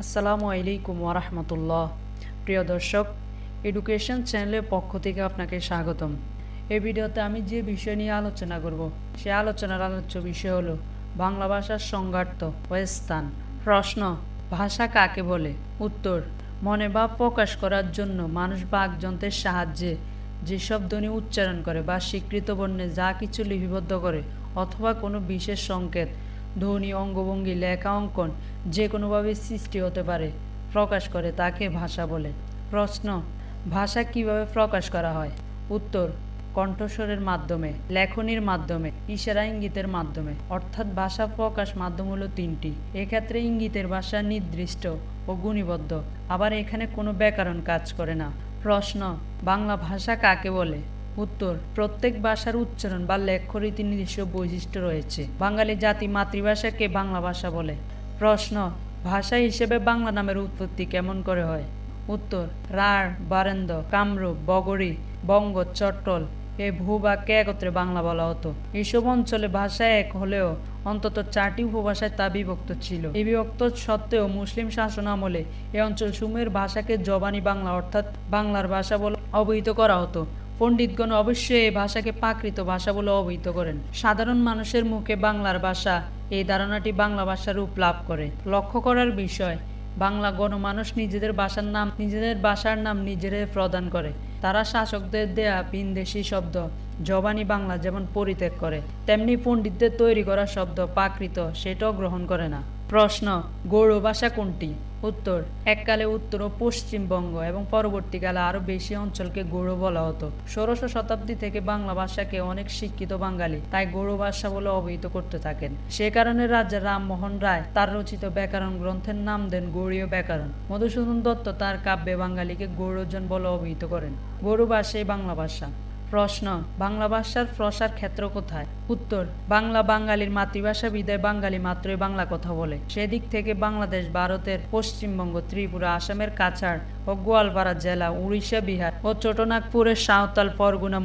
আসসালামু আলাইকুম ওয়ারাহমাতুল্লাহ। প্রিয় দর্শক, এডুকেশন চ্যানেলের পক্ষ থেকে আপনাকে স্বাগতম। এই ভিডিওতে আমি যে বিষয় নিয়ে আলোচনা করব, সে আলোচনার আলোচ্য বিষয় হলো বাংলা ভাষার সংজ্ঞার্থ ও স্থান। প্রশ্ন: ভাষা কাকে বলে? উত্তর: মনে ভাব প্রকাশ করার জন্য মানুষ বাকযন্ত্রের সাহায্যে যেসব ধ্বনি উচ্চারণ করে বা স্বীকৃত বর্ণে যা কিছু লিপিবদ্ধ করে অথবা কোনো বিশেষ সংকেত, ধ্বনি, অঙ্গভঙ্গি, লেখা, অঙ্কন যে কোনোভাবে সৃষ্টি হতে পারে, প্রকাশ করে, তাকে ভাষা বলে। প্রশ্ন: ভাষা কিভাবে প্রকাশ করা হয়? উত্তর: কণ্ঠস্বরের মাধ্যমে, লেখনীর মাধ্যমে, ইশারা ইঙ্গিতের মাধ্যমে। অর্থাৎ ভাষা প্রকাশ মাধ্যম হলো তিনটি। এক্ষেত্রে ইঙ্গিতের ভাষা নির্দিষ্ট ও গুণীবদ্ধ, আবার এখানে কোনো ব্যাকরণ কাজ করে না। প্রশ্ন: বাংলা ভাষা কাকে বলে? উত্তর: প্রত্যেক ভাষার উচ্চারণ বা লেখ্যরীতির নিজস্ব বৈশিষ্ট্য রয়েছে। বাঙালি জাতি মাতৃভাষাকে বাংলা ভাষা বলে। প্রশ্ন: ভাষা হিসেবে বাংলা নামের উৎপত্তি কেমন করে হয়? উত্তর: রাঢ়, বারেন্দ্র, কামরূপ, বগরী, বঙ্গ, চট্টল এই ভূভাগকে একত্রে বাংলা বলা হতো। এসব অঞ্চলে ভাষা এক হলেও অন্তত 4টি উপভাষায় তা বিভক্ত ছিল। এই বিভক্ত সত্ত্বেও মুসলিম শাসন আমলে এই অঞ্চলসমূহের ভাষাকে জবানি বাংলা অর্থাৎ বাংলার ভাষা বলে অবহিত করা হতো। পণ্ডিতগণ অবশ্যই এই ভাষাকে প্রাকৃত ভাষা বলে অবহিত করেন। সাধারণ মানুষের মুখে বাংলার ভাষা এই ধারণাটি বাংলা ভাষার রূপ লাভ করে। লক্ষ্য করার বিষয়, বাংলা গণমানুষ নিজেদের ভাষার নাম নিজেরাই প্রদান করে। তারা শাসকদের দেয়া ভিনদেশী শব্দ জবানি বাংলা যেমন পরিত্যাগ করে, তেমনি পণ্ডিতদের তৈরি করা শব্দ প্রাকৃত সেটাও গ্রহণ করে না। প্রশ্ন: গৌড় ভাষা কোনটি? উত্তর: এককালে উত্তর ও পশ্চিমবঙ্গ এবং পরবর্তীকালে আরও বেশি অঞ্চলকে গৌড় বলা হতো। 16শ শতাব্দী থেকে বাংলা ভাষাকে অনেক শিক্ষিত বাঙালি তাই গৌড় ভাষা বলে অবহিত করতে থাকেন। সে কারণে রাজা রামমোহন রায় তার রচিত ব্যাকরণ গ্রন্থের নাম দেন গৌড়ীয় ব্যাকরণ। মধুসূদন দত্ত তার কাব্যে বাঙালিকে গৌড়জন বলে অবহিত করেন। গৌড় ভাষাই বাংলা ভাষা। প্রশ্ন: বাংলা ভাষার প্রসার ক্ষেত্র কোথায়? উত্তর: বাংলা বাঙালির মাতৃভাষা বিধায় বাঙালি মাত্রই বাংলা কথা বলে। সেদিক থেকে বাংলাদেশ ভারতের পশ্চিমবঙ্গ, ত্রিপুরা, আসামের কাছাড় ও গোয়ালপাড়া জেলা, উড়িষ্যা, বিহার ও ছোটনাগপুরের সাঁওতাল পরগনা,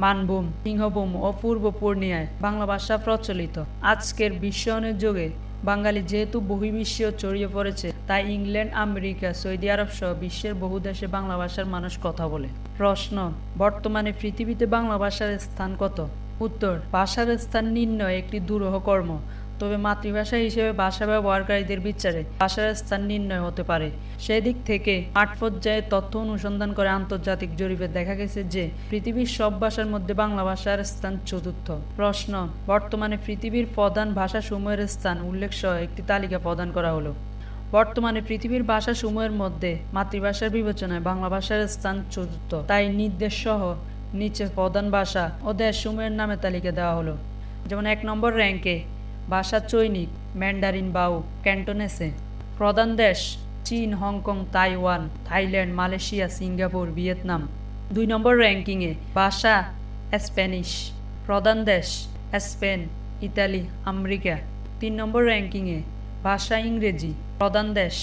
মানভূম, সিংহভূম ও পূর্ব পূর্ণিয়ায় বাংলা ভাষা প্রচলিত। আজকের বিশ্বায়নের যুগে বাঙালি যেহেতু বহির্বিশ্বেও ছড়িয়ে পড়েছে, তাই ইংল্যান্ড, আমেরিকা, সৌদি আরব সহ বিশ্বের বহু দেশে বাংলা ভাষার মানুষ কথা বলে। প্রশ্ন: বর্তমানে পৃথিবীতে বাংলা ভাষার স্থান কত? উত্তর: ভাষার স্থান নির্ণয় একটি দুরূহ কর্ম, তবে মাতৃভাষা হিসেবে ভাষা ব্যবহারকারীদের বিচারে ভাষার স্থান নির্ণয় হতে পারে। সেদিক থেকে মাঠ পর্যায়ে তথ্য অনুসন্ধান করে আন্তর্জাতিক জরিপে দেখা গেছে যে পৃথিবীর সব ভাষার মধ্যে বাংলা ভাষার স্থান চতুর্থ। প্রশ্ন: বর্তমানে পৃথিবীর প্রধান ভাষাসমূহের স্থান উল্লেখ সহ একটি তালিকা প্রদান করা হলো। বর্তমানে পৃথিবীর ভাষাসমূহের মধ্যে মাতৃভাষার বিবেচনায় বাংলা ভাষার স্থান চতুর্থ। তাই নির্দেশ সহ নিচে প্রধান ভাষা ও দেশসমূহের নামে তালিকা দেওয়া হলো। যেমন 1 নম্বর র্যাঙ্কে ভাষা চৈনিক, ম্যান্ডারিন, বাউ, ক্যান্টোনেসে। প্রধান দেশ: চীন, Hong Kong, Taiwan, Thailand, Malaysia, Singapore, Vietnam. 2 নম্বর র্যাঙ্কিংয়ে ভাষা স্প্যানিশ। প্রধান দেশ: স্পেন, ইতালি, আমেরিকা। 3 নম্বর র্যাঙ্কিংয়ে ভাষা ইংরেজি। প্রধান দেশ: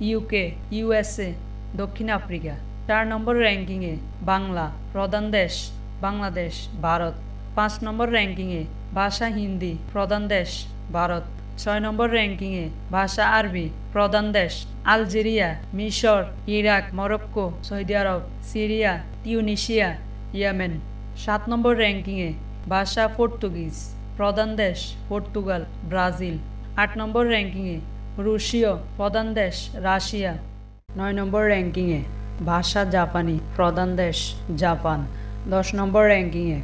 ইউকে, ইউএসএ, দক্ষিণ আফ্রিকা। 4 নম্বর র্যাঙ্কিংয়ে বাংলা। প্রধান দেশ: বাংলাদেশ, ভারত। 5 নম্বর র্যাঙ্কিংয়ে ভাষা হিন্দি। প্রধান দেশ: ভারত। 6 নম্বর র্যাঙ্কিংয়ে ভাষা আরবি। প্রধান দেশ: আলজেরিয়া, মিশর, ইরাক, মরক্কো, সৌদি আরব, সিরিয়া, তিউনিসিয়া, ইয়েমেন। 7 নম্বর র্যাঙ্কিংয়ে ভাষা পর্তুগিজ। প্রধান দেশ: পর্তুগাল, ব্রাজিল। 8 নম্বর র্যাঙ্কিংয়ে রুশীয়। প্রধান দেশ: রাশিয়া। 9 নম্বর র্যাঙ্কিংয়ে ভাষা জাপানি। প্রধান দেশ: জাপান। 10 নম্বর র্যাঙ্কিংয়ে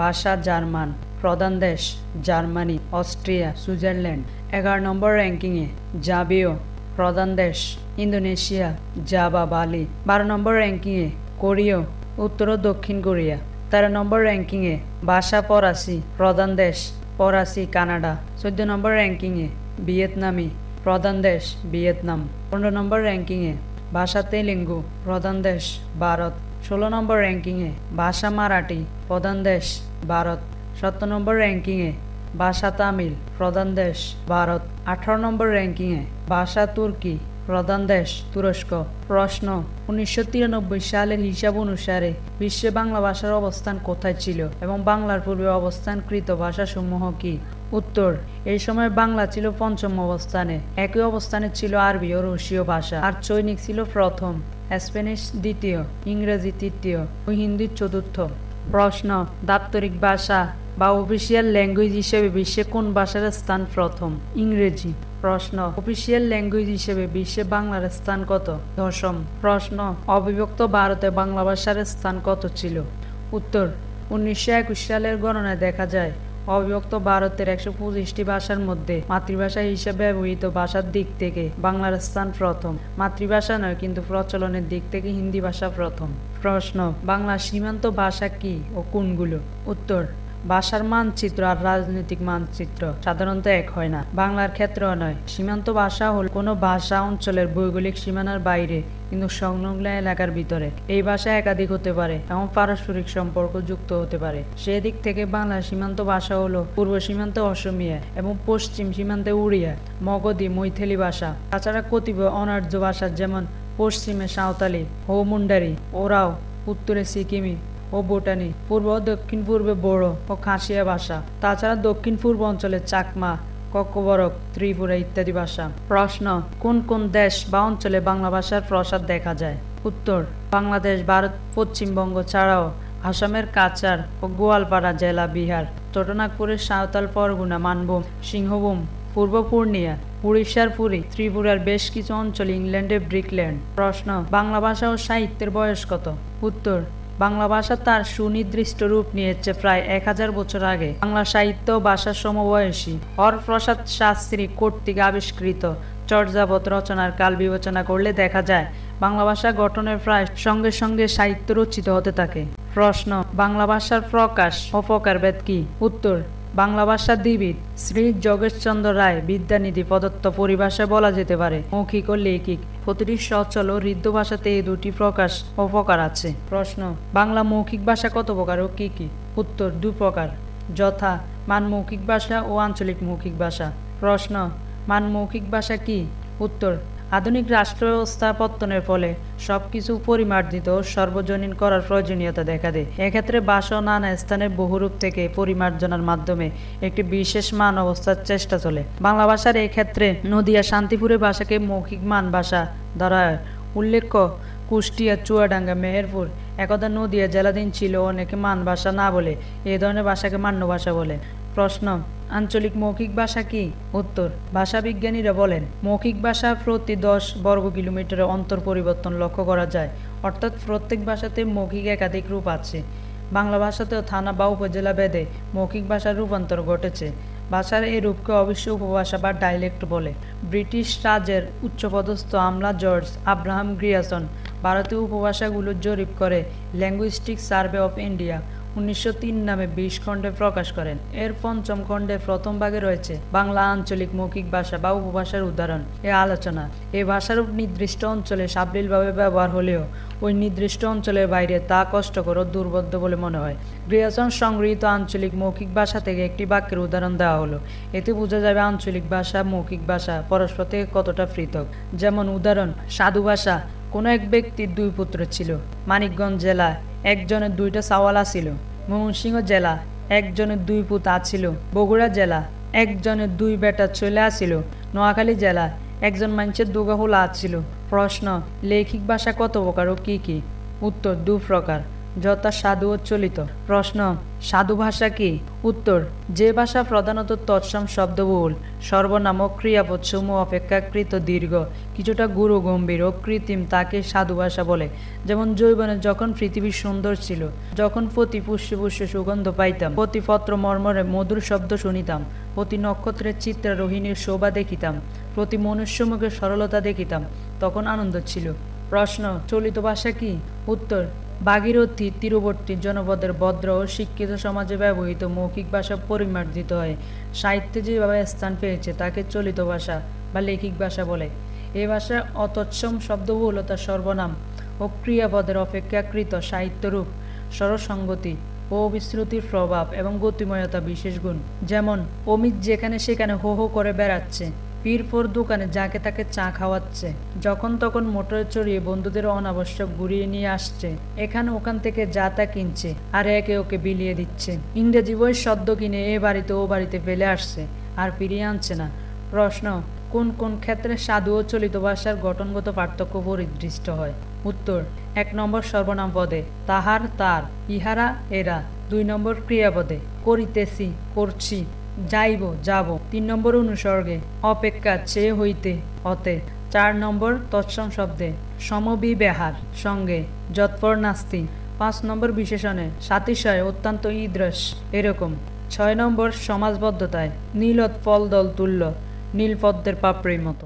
ভাষা জার্মান। প্রধান দেশ: জার্মানি, অস্ট্রিয়া, সুইজারল্যান্ড। 11 নম্বর র্যাঙ্কিংয়ে জাভীয়। প্রধান দেশ: ইন্দোনেশিয়া, জাভা, বালি। 12 নম্বর র্যাঙ্কিংয়ে কোরীয়, উত্তর ও দক্ষিণ কোরিয়া। 13 নম্বর র্যাঙ্কিংয়ে ভাষা ফরাসি। প্রধান দেশ: ফরাসি, কানাডা। 14 নম্বর র্যাঙ্কিংয়ে ভিয়েতনামি। প্রধান দেশ: ভিয়েতনাম। 15 নম্বর র্যাঙ্কিংয়ে ভাষা তেলেঙ্গু। প্রধান দেশ: ভারত। 16 নম্বর র্যাঙ্কিংয়ে ভাষা মারাঠি। প্রধান দেশ: ভারত। 17 নম্বর র্যাঙ্কিংয়ে ভাষা তামিল। প্রধান দেশ: ভারত। 18 নম্বর র্যাঙ্কিংয়ে ভাষা তুর্কি। প্রধান দেশ: তুরস্ক। প্রশ্ন: 1993 সালের হিসাব অনুসারে বিশ্বে বাংলা ভাষার অবস্থান কোথায় ছিল এবং বাংলার পূর্বে অবস্থানকৃত ভাষাসমূহ কি? উত্তর, এই সময় বাংলা ছিল পঞ্চম অবস্থানে। একই অবস্থানে ছিল আরবি ও রুশীয় ভাষা, আর চৈনিক ছিল প্রথম, স্প্যানিশ দ্বিতীয়, ইংরেজি তৃতীয় ও হিন্দি চতুর্থ। প্রশ্ন, দাপ্তরিক ভাষা বা অফিসিয়াল ল্যাঙ্গুয়েজ হিসেবে বিশ্বে কোন ভাষার স্থান প্রথম? ইংরেজি। প্রশ্ন, অফিসিয়াল ল্যাঙ্গুয়েজ হিসেবে বিশ্বে বাংলার স্থান কত? দশম। প্রশ্ন, অবিভক্ত ভারতে বাংলা ভাষার স্থান কত ছিল? উত্তর, 1921 সালের গণনায় দেখা যায় অবিভক্ত ভারতের 125টি ভাষার মধ্যে মাতৃভাষা হিসেবে ব্যবহৃত ভাষার দিক থেকে বাংলার স্থান প্রথম। মাতৃভাষা নয়, কিন্তু প্রচলনের দিক থেকে হিন্দি ভাষা প্রথম। প্রশ্ন, বাংলার সীমান্ত ভাষা কি ও কোনগুলো? উত্তর, ভাষার মানচিত্র আর রাজনৈতিক মানচিত্র সাধারণত এক হয় না। বাংলার ক্ষেত্রেও নয়। সীমান্ত ভাষা হল কোনো ভাষা অঞ্চলের ভৌগোলিক সীমানার বাইরে কিন্তু সংলগ্ন এলাকার ভিতরে। এই ভাষা একাধিক হতে পারে এবং পারস্পরিক সম্পর্ক যুক্ত হতে পারে। সেদিক থেকে বাংলার সীমান্ত ভাষা হলো পূর্ব সীমান্তে অসমীয়া এবং পশ্চিম সীমান্তে উড়িয়া, মগধী, মৈথিলি ভাষা। তাছাড়া কতিপয় অনার্য ভাষা, যেমন পশ্চিমে সাঁওতালি ও মুন্ডারি, ওরাও, উত্তরে সিকিমি ও ভুটানি, পূর্ব ও দক্ষিণ পূর্বে বোড়ো ও খাসিয়া ভাষা। তাছাড়া দক্ষিণ পূর্ব অঞ্চলে চাকমা, কক্কবরক, ত্রিপুরা ইত্যাদি ভাষা। প্রশ্ন, কোন কোন দেশ বা অঞ্চলে বাংলা ভাষার প্রসার দেখা যায়? উত্তর, বাংলাদেশ, ভারত, পশ্চিমবঙ্গ ছাড়াও আসামের কাছাড় ও গোয়ালপাড়া জেলা, বিহার, ছোটনাগপুরের সাঁওতাল পরগনা, মানভূম, সিংহভূম, পূর্ব পূর্ণিয়া, উড়িষ্যার পুরী, ত্রিপুরার বেশ কিছু অঞ্চল, ইংল্যান্ডের ব্রিকল্যান্ড। প্রশ্ন, বাংলা ভাষা ও সাহিত্যের বয়স কত? উত্তর, বাংলা ভাষা তার সুনির্দিষ্ট রূপ নিয়েছে প্রায় 1000 বছর আগে। বাংলা সাহিত্য ও ভাষার সমবয়সী হরপ্রসাদ শাস্ত্রী কর্তৃক আবিষ্কৃত চর্যাপদ রচনার কাল বিবেচনা করলে দেখা যায় বাংলা ভাষা গঠনের প্রায় সঙ্গে সঙ্গে সাহিত্য রচিত হতে থাকে। প্রশ্ন, বাংলা ভাষার প্রকাশ ও প্রকারভেদ কি? উত্তর, বাংলা ভাষা দ্বিবিধ। শ্রী যোগেশচন্দ্র রায় বিদ্যানিধি প্রদত্ত পরিভাষায় বলা যেতে পারে মৌখিক ও লেখিক। প্রতিটি সচল ও হৃদ্য ভাষাতে এই দুটি প্রকাশ ও প্রকার আছে। প্রশ্ন, বাংলা মৌখিক ভাষা কত প্রকার ও কি কি? উত্তর, 2 প্রকার, যথা মান মৌখিক ভাষা ও আঞ্চলিক মৌখিক ভাষা। প্রশ্ন, মান মৌখিক ভাষা কি? উত্তর, আধুনিক রাষ্ট্র ব্যবস্থা পত্তনের ফলে সবকিছু পরিমার্জিত ও সর্বজনীন করার প্রয়োজনীয়তা দেখা দেয়। এক্ষেত্রে ভাষা নানা স্থানের বহুরূপ থেকে পরিমার্জনার মাধ্যমে একটি বিশেষ মান অবস্থার চেষ্টা চলে। বাংলা ভাষার এই ক্ষেত্রে নদিয়া শান্তিপুরের ভাষাকে মৌখিক মান ভাষা ধরা হয়। উল্লেখ্য, কুষ্টিয়া, চুয়াডাঙ্গা, মেহেরপুর একদা নদিয়া জেলাধীন ছিল। অনেকে মান ভাষা না বলে এই ধরনের ভাষাকে মান্য ভাষা বলে। প্রশ্ন, আঞ্চলিক মৌখিক ভাষা কি? উত্তর, ভাষাবিজ্ঞানীরা বলেন মৌখিক ভাষা প্রতি 10 বর্গ কিলোমিটারে অন্তর পরিবর্তন লক্ষ্য করা যায়, অর্থাৎ প্রত্যেক ভাষাতে মৌখিক একাধিক রূপ আছে। বাংলা ভাষাতেও থানা বা উপজেলা ভেদে মৌখিক ভাষার রূপান্তর ঘটেছে। ভাষার এই রূপকে অবশ্য উপভাষা বা ডাইলেক্ট বলে। ব্রিটিশ রাজের উচ্চপদস্থ আমলা জর্জ আব্রাহাম গ্রিয়াসন ভারতীয় উপভাষাগুলো জরিপ করে ল্যাঙ্গুইস্টিক সার্ভে অফ ইন্ডিয়া 1903 নামে 20 খণ্ডে প্রকাশ করেন। এর 5ম খণ্ডে প্রথম ভাগে রয়েছে বাংলা আঞ্চলিক মৌখিক ভাষা বা উপভাষার উদাহরণ এ আলোচনা। এই ভাষার নির্দিষ্ট অঞ্চলে সাবলীলভাবে ব্যবহার হলেও ওই নির্দিষ্ট অঞ্চলের বাইরে তা কষ্টকর ও দুর্বোধ্য বলে মনে হয়। গ্রিয়াসন সংগৃহীত আঞ্চলিক মৌখিক ভাষা থেকে একটি বাক্যের উদাহরণ দেওয়া হলো। এতে বোঝা যাবে আঞ্চলিক ভাষা মৌখিক ভাষা পরস্পর থেকে কতটা পৃথক। যেমন উদাহরণ, সাধু ভাষা, কোনো এক ব্যক্তির 2 পুত্র ছিল। মানিকগঞ্জ জেলা একজনের 2টা সাওয়াল ছিল। ময়মনসিংহ জেলা একজনের 2 পুত আছিল। বগুড়া জেলা একজনের 2 বেটা চলে আসিল। নোয়াখালী জেলা একজন মানুষের 2 গাহুলা আছিল। প্রশ্ন, লেখিক ভাষা কত প্রকার ও কি কি? উত্তর, 2 প্রকার, যথা সাধু ও চলিত। প্রশ্ন, সাধু ভাষা কি? উত্তর, যে ভাষা প্রধানত তৎসম শব্দবহুল, সর্বনাম ও ক্রিয়াপদ সমূহ অপেক্ষাকৃত দীর্ঘ, কিছুটা গুরু গম্ভীর ও কৃত্রিম, তাকে সাধু ভাষা বলে। যেমন যৌবনে যখন পৃথিবী সুন্দর ছিল, যখন প্রতি পুষ্পে পুষ্পে সুগন্ধ পাইতাম, প্রতি পত্র মর্মরে মধুর শব্দ শুনিতাম, প্রতি নক্ষত্রের চিত্রারোহিণীর শোভা দেখিতাম, প্রতি মনুষ্যমুখে সরলতা দেখিতাম, তখন আনন্দ ছিল। প্রশ্ন, চলিত ভাষা কি? উত্তর, ভাগীরথী তীরবর্তী জনপদের ভদ্র ও শিক্ষিত সমাজে ব্যবহৃত মৌখিক ভাষা পরিমার্জিত হয় সাহিত্যে যেভাবে স্থান পেয়েছে তাকে চলিত ভাষা বা লেখিক ভাষা বলে। এই ভাষার অতৎসম শব্দবহুলতা, সর্বনাম ও ক্রিয়াপদের অপেক্ষাকৃত সাহিত্যরূপ, স্বরসঙ্গতি ও বিশ্রুতির প্রভাব এবং গতিময়তা বিশেষ গুণ। যেমন, অমিত যেখানে সেখানে হো হো করে বেড়াচ্ছে, পীরফোর দোকানে যাকে তাকে চা খাওয়াচ্ছে, যখন তখন মোটরে চড়িয়ে বন্ধুদের অনাবশ্যক ঘুরিয়ে নিয়ে আসছে, এখানে ওখান থেকে যা তা কিনছে আর একে ওকে বিলিয়ে দিচ্ছে। ইংরেজি বই সদ্য কিনে এ বাড়িতে ও বাড়িতে ফেলে আসছে আর ফিরিয়ে আনছে না। প্রশ্ন, কোন কোন ক্ষেত্রে সাধু ও চলিত ভাষার গঠনগত পার্থক্য পরিদৃষ্ট হয়? উত্তর, 1 নম্বর সর্বনাম পদে তাহার, তার, ইহারা, এরা। 2 নম্বর ক্রিয়াপদে করিতেছি, করছি, যাইব, যাব। 3 নম্বর অনুসর্গে অপেক্ষা, চেয়ে হইতে, অতে। 4 নম্বর তৎসম শব্দে সমবিব্যাহার, সঙ্গে, যৎপর নাস্তি। 5 নম্বর বিশেষণে সাতিশয়, অত্যন্ত ঈদৃশ, এরকম। 6 নম্বর সমাজবদ্ধতায় নীলত ফল দল তুল্য, নীল পদ্মের পাপড়ির মতো।